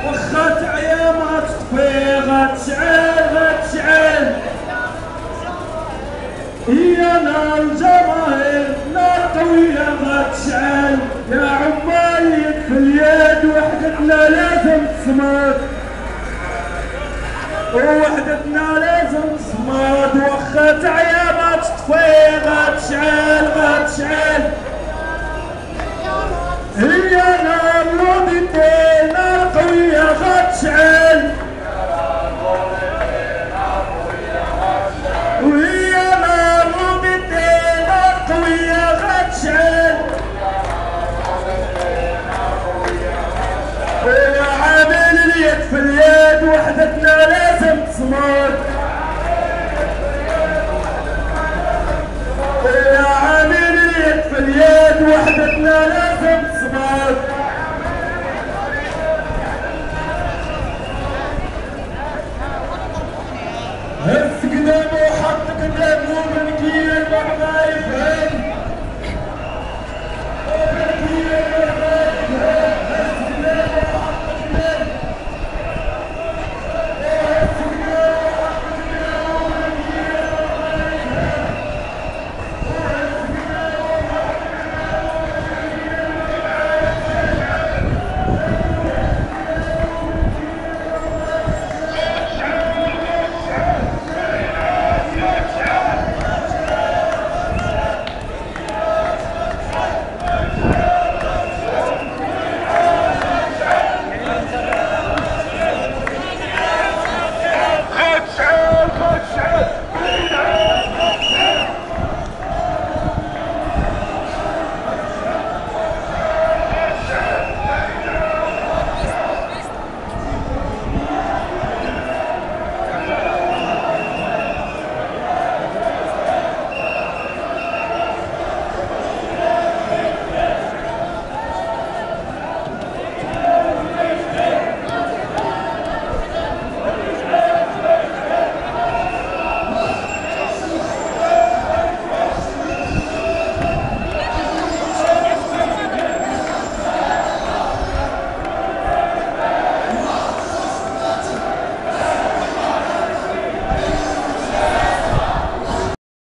واخا تعيا ما تطفي غتشعل هي نار الجماهير نار قوية غتشعل يا عمال يد في اليد وحدتنا لازم تصمد ووحدتنا لازم تصمد واخا تعيا ما تطفي غتشعل هي نار لوبيتي نار قوية غتشعل وهي نار لوبيتي نار قوية غتشعل يا عامل اليد في اليد وحدتنا لازم تصمد يا عامل اليد في اليد وحدتنا